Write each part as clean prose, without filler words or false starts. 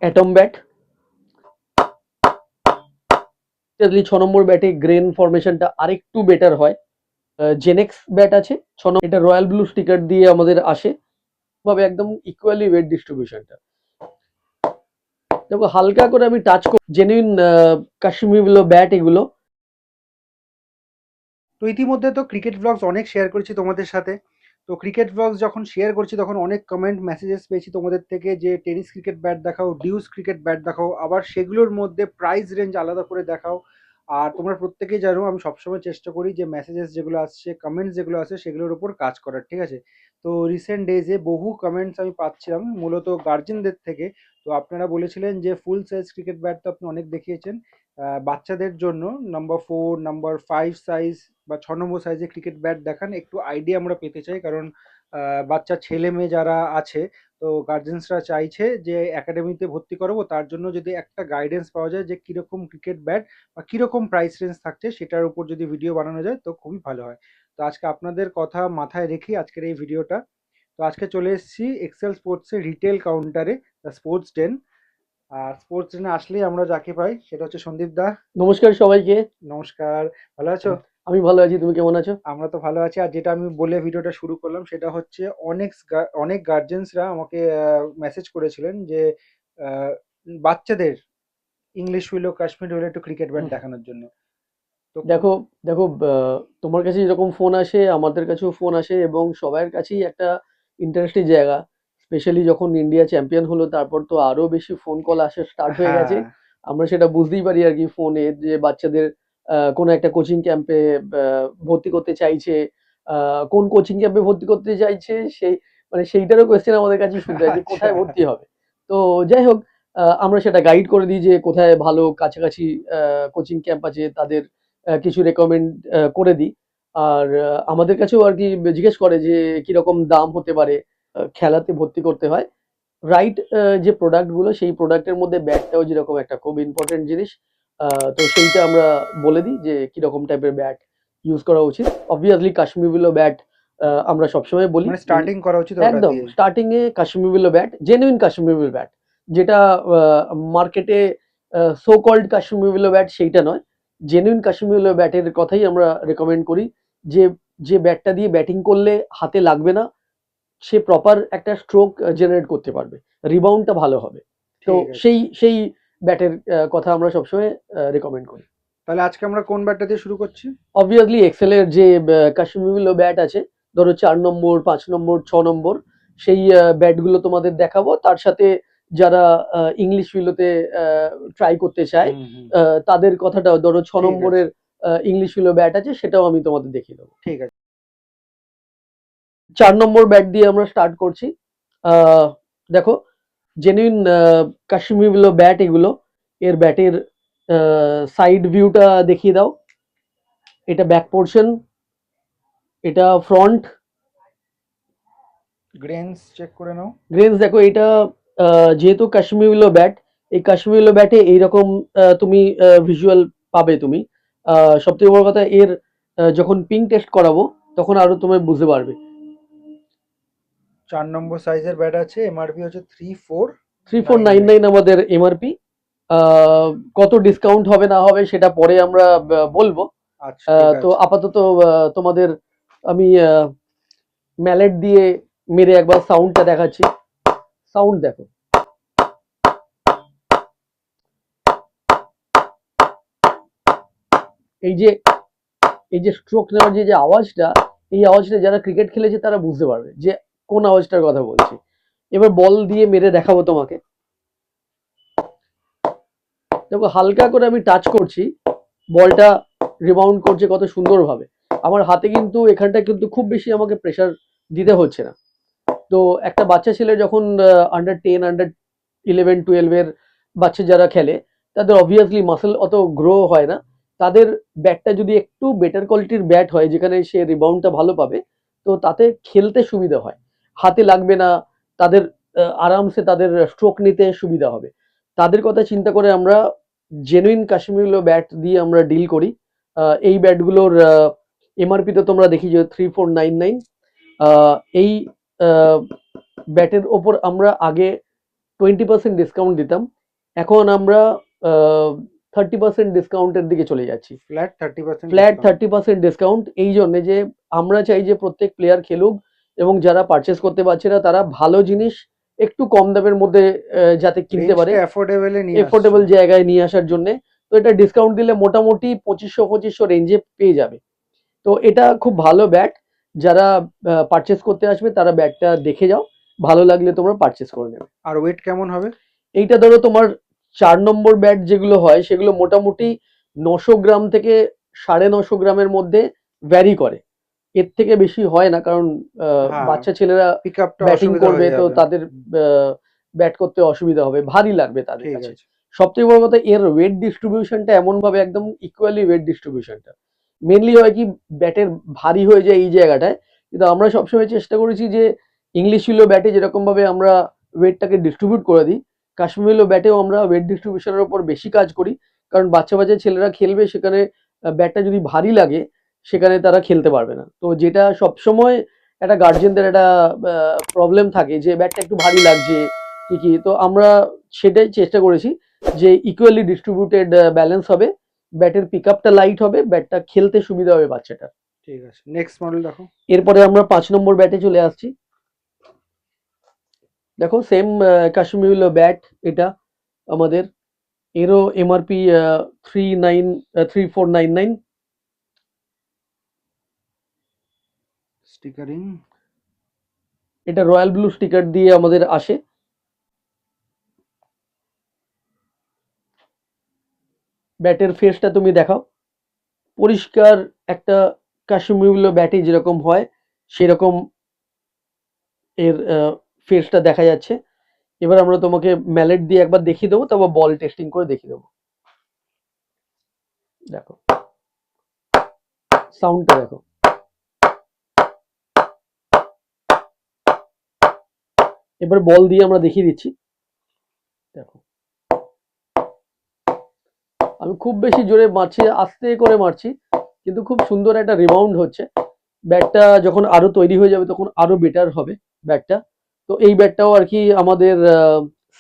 Atom bat. 6 নম্বর ব্যাটে grain ফরমেশনটা আরেকটু better হয়। জেনেক্স ব্যাট আছে 6 নম্বর, এটা রয়্যাল ব্লু স্টিকার দিয়ে আমাদের আসে, ভাবে একদম ইকুয়ালি ওয়েট ডিস্ট্রিবিউশনটা। দেখো হালকা করে আমি টাচ করি, জেনুইন কাশ্মীর ব্যাট এগুলো। তো ইতিমধ্যে তো ক্রিকেট ব্লগস অনেক শেয়ার করেছি তোমাদের সাথে। তো ক্রিকেট ব্লগস যখন শেয়ার করছি তখন অনেক কমেন্ট মেসেজেস পেয়েছি তোমাদের থেকে যে টেনিস ক্রিকেট ব্যাট দেখাও, ডিউস ক্রিকেট ব্যাট দেখাও, আবার সেগুলোর মধ্যে প্রাইস রেঞ্জ আলাদা করে দেখাও। আর তোমরা প্রত্যেকেই জানো আমি সবসময় চেষ্টা করি যে মেসেজেস যেগুলো আসছে, কমেন্টস যেগুলো আসে সেগুলোর উপর কাজ করার, ঠিক আছে? তো রিসেন্ট ডেজে বহু কমেন্টস আমি পাচ্ছিলাম মূলত গার্জেনদের থেকে। তো আপনারা বলেছিলেন যে ফুল সাইজ ক্রিকেট ব্যাট তো আপনি অনেক দেখিয়েছেন, বাচ্চাদের জন্য নাম্বার 4 নাম্বার 5 সাইজ বা 6 নম্বর সাইজে ক্রিকেট ব্যাট দেখান, একটু আইডিয়া আমরা পেতে চাই। কারণ বাচ্চা ছেলে মেয়ে যারা আছে, তো গার্জেন্সরা চাইছে যে একাডেমিতে ভর্তি করাবো, তার জন্য যদি একটা গাইডেন্স পাওয়া যায় যে কিরকম ক্রিকেট ব্যাট বা কিরকম প্রাইস রেঞ্জ থাকছে সেটার উপর যদি ভিডিও বানানো যায় তো খুবই ভালো হয়। তো আজকে আপনাদের কথা মাথায় রেখে আজকের এই ভিডিওটা। তো আজকে চলে এসেছি এক্সেল স্পোর্টসের রিটেল কাউন্টারে, স্পোর্টস ডেন। আর স্পোর্টস ডেনে আসলেই আমরা যাকে পাই সেটা হচ্ছে সন্দীপ দা। নমস্কার সবাইকে। নমস্কার। ভালো আছো? আমি ভালো আছি, তুমি কেমন আছো? আমরা তো ভালো আছি। আর যেটা আমি বলে ভিডিওটা শুরু করলাম সেটা হচ্ছে অনেক গার্জেন্সরা আমাকে মেসেজ করেছিলেন যে আহ, বাচ্চাদের ইংলিশ উইলো কাশ্মীর উইলো একটু ক্রিকেট ব্যাট হুম। দেখানোর জন্য। তো দেখো দেখো, তোমার কাছে যেরকম ফোন আসে আমাদের কাছেও ফোন আসে, এবং সবার কাছেই একটা ইন্টারেস্টের জায়গা। স্পেশালি যখন ইন্ডিয়া চ্যাম্পিয়ন হলো তারপর তো আরো বেশি ফোন কল আসা স্টার্ট হয়ে গেছে। হ্যাঁ, আমরা সেটা বুঝতেই পারি আর কি, ফোনে যে বাচ্চাদের কোনো একটা কোচিং ক্যাম্পে ভর্তি করতে চাইছে। কোন কোচিং ক্যাম্পে ভর্তি করতে চাইছে সেই, মানে সেইটারও কোয়েশ্চেন আমাদের কাছে শুনতে হয় যে আচ্ছা। কোথায় ভর্তি হবে। তো যাই হোক, আমরা সেটা গাইড করে দিই যে কোথায় ভালো কাছাকাছি কোচিং ক্যাম্প আছে, তাদের কিছু রেকমেন্ড করে দিই। আর আমাদের কাছেও আর কি জিজ্ঞেস করে যে কিরকম দাম হতে পারে খেলাতে ভর্তি করতে হয়। রাইট, যে প্রোডাক্ট গুলো সেই প্রোডাক্টের মধ্যে ব্যাটটাও যেরকম একটা খুব ইম্পর্টেন্ট জিনিস। তো সেইটা আমরা বলে দিই যে কিরকম টাইপের ব্যাট ইউজ করা উচিত। অবভিয়াসলি কাশ্মীর বিলো ব্যাট আমরা সবসময় বলি মানে যে স্টার্টিং করা উচিত ওটা একদম দিয়ে। Starting a Kashmir willow bat, genuine Kashmir willow bat, যেটা মার্কেটে so called Kashmir willow bat সেইটা নয়। জেনুইন কাশ্মীর বিলো ব্যাটের কথাই আমরা রেকমেন্ড করি, যে যে ব্যাটটা দিয়ে ব্যাটিং করলে হাতে লাগবে না, সে প্রপার একটা স্ট্রোক জেনারেট করতে পারবে, রিবাউন্ডটা ভালো হবে। তো ঠিক আছে। সেই ব্যাটের কথা আমরা সবসময় রেকমেন্ড করি। তাহলে আজকে আমরা কোন ব্যাটটা দিয়ে শুরু করছি? অবভিয়াসলি এক্সেল এর যে কাশ্মীর ব্যাট আছে, ধরো 4 নম্বর, 5 নম্বর, 6 নম্বর, সেই ব্যাট গুলো তোমাদের দেখাবো। তার সাথে যারা ইংলিশ উইলোতে ট্রাই করতে চায়, হুম, হুম। তাদের কথাটাও, ধরো ছ ঠিক আছে। নম্বরের ইংলিশ উইলো ব্যাট আছে, সেটাও আমি তোমাদের দেখিয়ে দেবো। ঠিক আছে। 4 নম্বর ব্যাট দিয়ে আমরা স্টার্ট করছি। আহ, দেখো, জেনুইন কাশ্মীর ব্যাট এগুলো। এর ব্যাটের সাইড ভিউটা দেখিয়ে দাও। এটা ব্যাক পোর্শন, এটা ফ্রন্ট। গ্রেনস চেক করে নাও। গ্রেনস দেখো, এটা যেহেতু কাশ্মীর ব্যাট, এই কাশ্মীর ব্যাটে এইরকম তুমি ভিজুয়াল পাবে তুমি। সব থেকে বড় কথা, এর যখন পিং টেস্ট করাবো তখন আরো তুমি বুঝতে পারবে। 4 নম্বর সাইজের ব্যাট আছে, এমআরপি হচ্ছে 3499। 3499 আমাদের এমআরপি। কত ডিসকাউন্ট হবে না হবে সেটা পরে আমরা বলবো। আচ্ছা, ঠিক তো আছে। আপাতত তোমাদের আমি ম্যালেট দিয়ে মেরে একবার সাউন্ডটা দেখাচ্ছি। সাউন্ড দেখো, এই যে এই যে স্ট্রোক নেওয়ার যে যে আওয়াজটা, এই আওয়াজটা যারা ক্রিকেট খেলেছে তারা বুঝতে পারবে যে কোন আওয়াজটার কথা বলছি। এবার বল দিয়ে মেরে দেখাবো তোমাকে। দেখো হালকা করে আমি টাচ করছি, বলটা রিবাউন্ড করছে কত সুন্দরভাবে। আমার হাতে কিন্তু এখানটা কিন্তু খুব বেশি আমাকে প্রেসার দিতে হচ্ছে না। তো একটা বাচ্চা ছেলে যখন আন্ডার 10, আন্ডার 11, 12 এর বাচ্চা যারা খেলে, তাদের অবভিয়াসলি মাসেল অত গ্রো হয় না। তাদের ব্যাটটা যদি একটু বেটার কোয়ালিটির ব্যাট হয় যেখানে সে রিবাউন্ডটা ভালো পাবে, তো তাতে খেলতে সুবিধা হয়, হাতে লাগবে না, তাদের আরামসে তাদের স্ট্রোক নিতে সুবিধা হবে। তাদের কথা চিন্তা করে আমরা জেনুইন কাশ্মীর ব্যাট দিয়ে আমরা ডিল করি। এই ব্যাটগুলোর এমআরপি তো তোমরা দেখি যে 3499। এই ব্যাটের ওপর আমরা আগে 20% ডিসকাউন্ট দিতাম, এখন আমরা 30% ডিসকাউন্টের দিকে চলে যাচ্ছি। ফ্ল্যাট 30% ফ্ল্যাট 30% ডিসকাউন্ট এই জন্য যে আমরা চাই যে প্রত্যেক প্লেয়ার খেলুক, এবং যারা পারচেস করতে পারছে না তারা ভালো জিনিস একটু কম দামের মধ্যে যাতে কিনতে পারে, অ্যাফোর্ডেবলে নিয়ে এফোর্ডেবল জায়গায় নিয়ে আসার জন্য। তো এটা ডিসকাউন্ট দিলে মোটামুটি 2500 রেঞ্জে পেয়ে যাবে। তো এটা খুব ভালো ব্যাট, যারা পারচেস করতে আসবে তারা ব্যাটটা দেখে যাও, ভালো লাগলে তোমরা পারচেস করে নেবে। আর ওয়েট কেমন হবে? এইটা ধরো তোমার 4 নম্বর ব্যাট যেগুলো হয় সেগুলো মোটামুটি 900 গ্রাম থেকে 950 গ্রামের মধ্যে ভ্যারি করে, এর থেকে বেশি হয় না, কারণ হ্যাঁ, বাচ্চা ছেলেরা পিকআপটা ব্যাটিং অসুবিধা করবে হয়ে তো যাবে। তাদের ব্যাট করতে অসুবিধা হবে, ভারী লাগবে তাদের ঠিক কাছে। আছে। সব থেকে বড় কথা এর ওয়েট ডিস্ট্রিবিউশনটা এমন ভাবে একদম ইকুয়ালি ওয়েট ডিস্ট্রিবিউশনটা, মেনলি হয় কি ব্যাটের ভারী হয়ে যায় এই জায়গাটায়, কিন্তু আমরা সবসময় চেষ্টা করেছি যে ইংলিশ উইলো ব্যাটে যেরকম ভাবে আমরা ওয়েটটাকে ডিস্ট্রিবিউট করে দিই, কাশ্মীর উইলো ব্যাটেও আমরা ওয়েট ডিস্ট্রিবিউশনের উপর বেশি কাজ করি, কারণ বাচ্চা বাচ্চা ছেলেরা খেলবে, সেখানে ব্যাটটা যদি ভারী লাগে সেখানে তারা খেলতে পারবে না। তো যেটা সবসময় একটা গার্জেনদের একটা প্রবলেম থাকে যে ব্যাটটা একটু ভারী লাগছে কি, তো আমরা সেটাই চেষ্টা করেছি যে ইকুয়ালি ডিস্ট্রিবিউটেড ব্যালেন্স হবে, ব্যাটের পিকআপটা লাইট হবে, ব্যাটটা খেলতে সুবিধা হবে বাচ্চাটা। ঠিক আছে, নেক্সট মডেল দেখো। এরপরে আমরা 5 নম্বর ব্যাটে চলে আসছি। দেখো সেম কাশ্মীর উইলো ব্যাট, এটা আমাদের, এরও এমআরপি 3499। স্টিকারিং এটা রয়্যাল ব্লু স্টিকার দিয়ে আমাদের আসে। ব্যাটের ফেসটা তুমি দেখাও, পরিষ্কার একটা কাশ্মীর উইলো ব্যাটে যেরকম হয় সেরকম এর ফেসটা দেখা যাচ্ছে। এবার আমরা তোমাকে ম্যালেট দিয়ে একবার দেখিয়ে দেবো, তারপর বল টেস্টিং করে দেখিয়ে দেবো। দেখো সাউন্ডটা দেখো, এবার বল দিয়ে আমরা দেখিয়ে দিচ্ছি। দেখো আমি খুব বেশি জোরে মারছি, আস্তে করে মারছি, কিন্তু খুব সুন্দর একটা রিবাউন্ড হচ্ছে। ব্যাটটা যখন আরো তৈরি হয়ে যাবে তখন আরো বেটার হবে ব্যাটটা। তো এই ব্যাটটাও আর কি আমাদের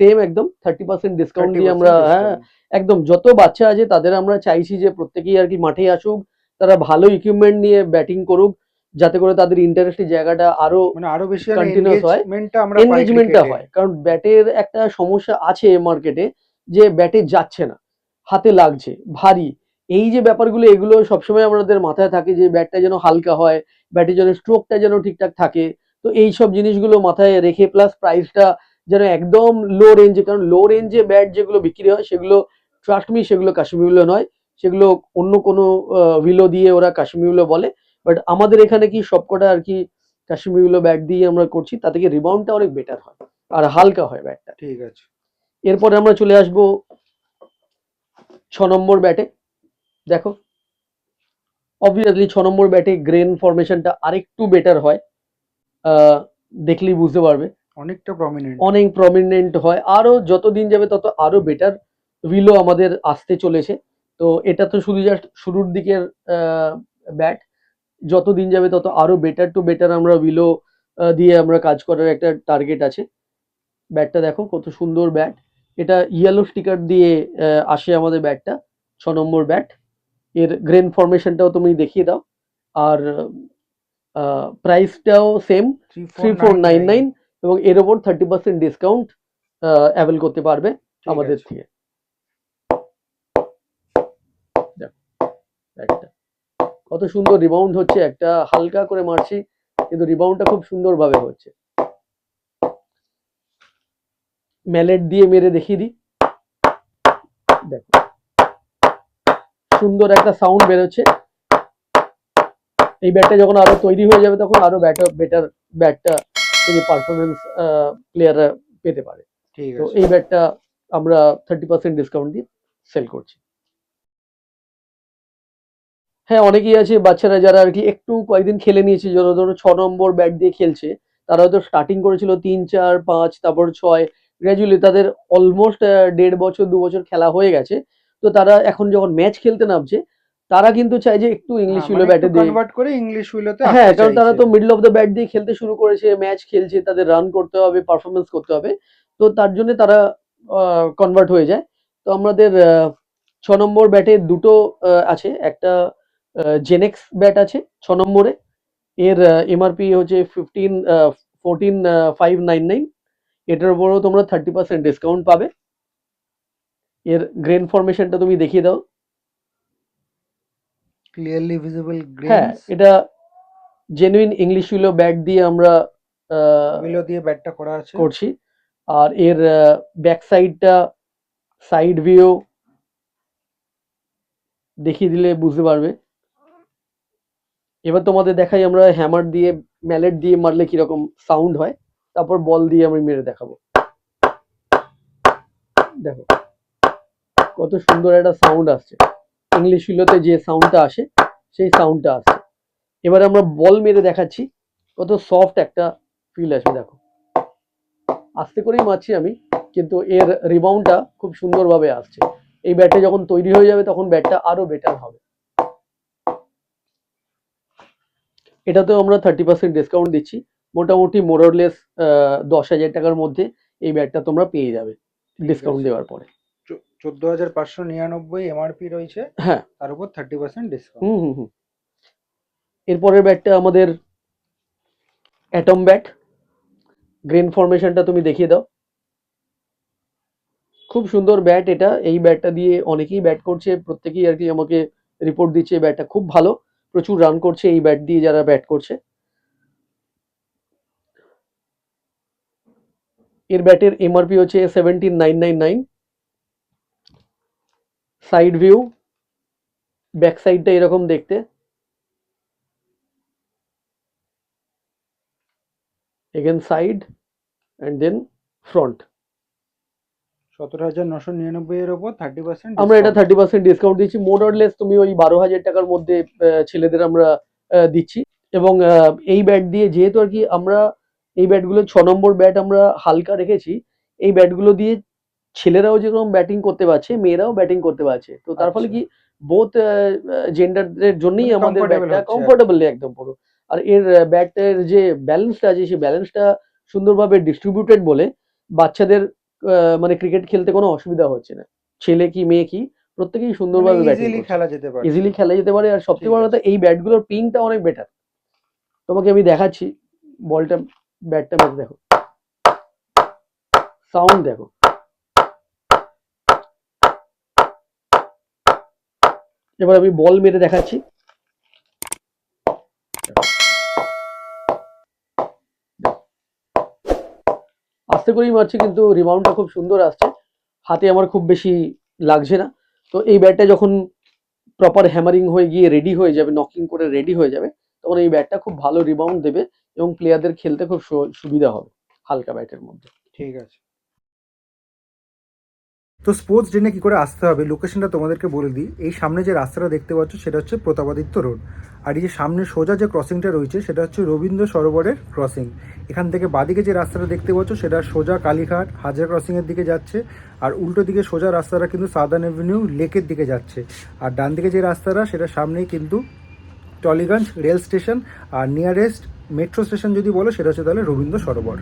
সেম একদম 30% ডিসকাউন্ট দিয়ে আমরা, হ্যাঁ একদম, যত বাচ্চা আছে তাদের আমরা চাইছি যে প্রত্যেকেই আর কি মাঠে আসুক, তারা ভালো ইকুইপমেন্ট নিয়ে ব্যাটিং করুক, যাতে করে তাদের ইন্টারেস্টের জায়গাটা আরো মানে আরো বেশি কন্টিনিউয়াস হয়, এনগেজমেন্টটা আমরা পাই এনগেজমেন্টটা ক্রিকেটে। হয়। কারণ ব্যাটের একটা সমস্যা আছে মার্কেটে, যে ব্যাটে যাচ্ছে না, হাতে লাগছে, ভারী, এই যে ব্যাপারগুলো এগুলো সবসময় আমাদের মাথায় থাকে যে ব্যাটটা যেন হালকা হয়, ব্যাটে যেন স্ট্রোকটা যেন ঠিকঠাক থাকে। তো এই সব জিনিসগুলো মাথায় রেখে, প্লাস প্রাইসটা যেন একদম লো রেঞ্জে, কারণ লো রেঞ্জে ব্যাট যেগুলো বিক্রি হয় সেগুলো ট্রাস্ট মি সেগুলো কাশ্মীর উইলো নয়, সেগুলো অন্য কোনো উইলো দিয়ে ওরা কাশ্মীর উইলো বলে। বাট আমাদের এখানে কি সবকটা আর কি কাশ্মীর উইলো ব্যাট দিয়ে আমরা করছি, তাতে কি রিবাউন্ডটা অনেক বেটার হয় আর হালকা হয় ব্যাটটা। ঠিক আছে। এরপরে আমরা চলে আসবো 6 নম্বর ব্যাটে। দেখো অবভিয়াসলি 6 নম্বর ব্যাটে গ্রেন ফরমেশনটা আরেকটু বেটার হয়, দেখলেই বুঝতে পারবে, অনেকটা প্রমিনেন্ট। অনেক প্রমিনেন্ট হয়, আরো যত দিন যাবে তত আরো বেটার উইলো আমাদের আসতে চলেছে। তো এটা তো শুধু জাস্ট শুরুর দিকের ব্যাট, যত দিন যাবে তত আরো বেটার টু বেটার আমরা উইলো দিয়ে আমরা কাজ করার একটা টার্গেট আছে। ব্যাটটা দেখো কত সুন্দর ব্যাট, এটা ইয়েলো স্টিকার দিয়ে আসে আমাদের ব্যাটটা, 6 নম্বর ব্যাট। এর গ্রেন ফরমেশনটাও তুমি দেখিয়ে দাও, আর প্রাইসটাও সেম 3499, এবং এর ওপর 30% ডিসকাউন্ট অ্যাভেল করতে পারবে আমাদের থেকে। একটা কত সুন্দর রিবাউন্ড হচ্ছে, একটা হালকা করে মারছি কিন্তু রিবাউন্ডটা খুব সুন্দর ভাবে হচ্ছে। ম্যালেট দিয়ে মেরে দেখিয়ে দিই, দেখো সুন্দর একটা সাউন্ড বেরোচ্ছে। এই ব্যাটটা যখন আরো তৈরি হয়ে যাবে তখন আরো বেটার ব্যাটটা থেকে পারফরমেন্স প্লেয়াররা পেতে পারে। তো এই ব্যাটটা আমরা 30% ডিসকাউন্ট দিয়ে সেল করছি। হ্যাঁ অনেকেই আছে বাচ্চারা যারা আর কি একটু কয়েকদিন খেলে নিয়েছে, যারা ধরো 6 নম্বর ব্যাট দিয়ে খেলছে, তারা হয়তো স্টার্টিং করেছিল 3, 4, 5, তারপর 6, গ্র্যাজুয়ালি তাদের অলমোস্ট 1.5 বছর 2 বছর খেলা হয়ে গেছে। তো তারা এখন যখন ম্যাচ খেলতে নামছে তারা কিন্তু চায় যে একটু ইংলিশ উইলো ব্যাটে দিয়ে কনভার্ট করে ইংলিশ উইলোতে হ্যাঁ, কারণ তারা তো মিডল অফ দ্য ব্যাট দিয়ে খেলতে শুরু করেছে, ম্যাচ খেলছে, তাদের রান করতে হবে, পারফরমেন্স করতে হবে। তো তার জন্য তারা কনভার্ট হয়ে যায়। তো আমাদের 6 নম্বর ব্যাটে দুটো আছে, একটা জেনেক্স ব্যাট আছে 6 নম্বরে, এর এমআরপি হচ্ছে 14,599। এটার উপরেও তোমরা 30% ডিসকাউন্ট পাবে। এর গ্রেন ফরমেশনটা তুমি দেখিয়ে দাও। ক্লিয়ারলি ভিজিবল হ্যাঁ, গ্রেনস, এটা জেনুইন ইংলিশ উইলো ব্যাট দিয়ে আমরা উইলো দিয়ে ব্যাটটা করা আছে। করছি। আর এর ব্যাক সাইডটা, সাইড ভিউ দেখিয়ে দিলে বুঝতে পারবে। এবার তোমাদের দেখাই আমরা হ্যামার দিয়ে, ম্যালেট দিয়ে মারলে কিরকম সাউন্ড হয়, তারপর বল দিয়ে আমি মেরে দেখাবো। দেখো কত সুন্দর একটা সাউন্ড আসছে, ইংলিশ উইলোতে যে সাউন্ডটা আসে সেই সাউন্ডটা আসছে। এবার আমরা বল মেরে দেখাচ্ছি, কত সফট একটা ফিল আসবে। দেখো আস্তে করেই মারছি আমি, কিন্তু এর রিবাউন্ডটা খুব সুন্দরভাবে আসছে। এই ব্যাটটা যখন তৈরি হয়ে যাবে তখন ব্যাটটা আরো বেটার হবে। এটাতেও আমরা 30% ডিসকাউন্ট দিচ্ছি, মোটামুটি মোরলেস 10,000 টাকার মধ্যে এই ব্যাটটা তোমরা পেয়ে যাবে ডিসকাউন্ট আছে। দেওয়ার পরে। 14,599 এমআরপি রয়েছে, হ্যাঁ, তার উপর 30% ডিসকাউন্ট। হুম হুম হুম। এরপরের ব্যাটটা আমাদের অ্যাটম ব্যাট। গ্রেন ফরমেশনটা তুমি দেখিয়ে দাও। খুব সুন্দর ব্যাট এটা। এই ব্যাটটা দিয়ে অনেকেই ব্যাট করছে, প্রত্যেকেই আর কি আমাকে রিপোর্ট দিচ্ছে এই ব্যাটটা খুব ভালো, প্রচুর রান করছে এই ব্যাট দিয়ে যারা ব্যাট করছে। এর ব্যাটের এমআরপি হচ্ছে 17,999। সাইড ভিউ, ব্যাক সাইডটা এরকম দেখতে, again side and then front. 17,999 এর উপর 30% আমরা এটা 30% ডিসকাউন্ট দিচ্ছি, মোর অর লেস তুমি ওই 12,000 টাকার মধ্যে ছেলেদের আমরা দিচ্ছি। এবং এই ব্যাট দিয়ে যেহেতু আর কি আমরা এই ব্যাটগুলো 6 নম্বর ব্যাট আমরা হালকা রেখেছি, এই ব্যাটগুলো দিয়ে ছেলেরাও যেরকম ব্যাটিং করতে পারছে, মেয়েরাও ব্যাটিং করতে পারছে। তো তার ফলে কি বোথ জেন্ডারদের জন্যই মানে আমাদের comfortable ব্যাটটা হচ্ছে আর কি। কমফোর্টেবল একদম পুরো। আর এর ব্যাটের যে ব্যালেন্সটা আছে সেই ব্যালেন্সটা সুন্দরভাবে ডিস্ট্রিবিউটেড বলে বাচ্চাদের মানে ক্রিকেট খেলতে কোনো অসুবিধা হচ্ছে না। ছেলে কি মেয়ে কি প্রত্যেকেই সুন্দরভাবে ব্যাটিং ইজিলি করছে, খেলা যেতে পারে। ইজিলি খেলা যেতে পারে। আর সবচেয়ে ঠিক বড় কথা আছে। এই ব্যাটগুলোর পিংটা অনেক বেটার। তোমাকে আমি দেখাচ্ছি, বলটা ব্যাটটা মেরে দেখো, সাউন্ড দেখো। এবার আমি বল মেরে দেখাচ্ছি। আস্তে করেই মারছি কিন্তু রিবাউন্ডটা খুব সুন্দর আসছে, হাতে আমার খুব বেশি লাগছে না। তো এই ব্যাটটা যখন প্রপার হ্যামারিং হয়ে গিয়ে রেডি হয়ে যাবে, নকিং করে রেডি হয়ে যাবে, তখন এই ব্যাটটা খুব ভালো রিবাউন্ড দেবে এবং প্লেয়ারদের খেলতে খুব সুবিধা হবে হালকা ব্যাটের মধ্যে। ঠিক আছে। তো স্পোর্টস ড্রেনে কী করে আসতে হবে লোকেশনটা তোমাদেরকে বলে দিই। এই সামনে যে রাস্তাটা দেখতে পাচ্ছ সেটা হচ্ছে প্রতাপাদিত্য রোড, আর এই যে সামনে সোজা যে ক্রসিংটা রয়েছে সেটা হচ্ছে রবীন্দ্র সরোবরের ক্রসিং। এখান থেকে বাদিকে যে রাস্তাটা দেখতে পাচ্ছ সেটা সোজা কালীঘাট হাজার ক্রসিংয়ের দিকে যাচ্ছে, আর উল্টো দিকে সোজা রাস্তাটা কিন্তু সাদার্ন অ্যাভিনিউ লেকের দিকে যাচ্ছে। আর ডান দিকে যে রাস্তাটা সেটা সামনেই কিন্তু টলিগঞ্জ রেল স্টেশন, আর নিয়ারেস্ট মেট্রো স্টেশন যদি বলো সেটা হচ্ছে তাহলে রবীন্দ্র সরোবর।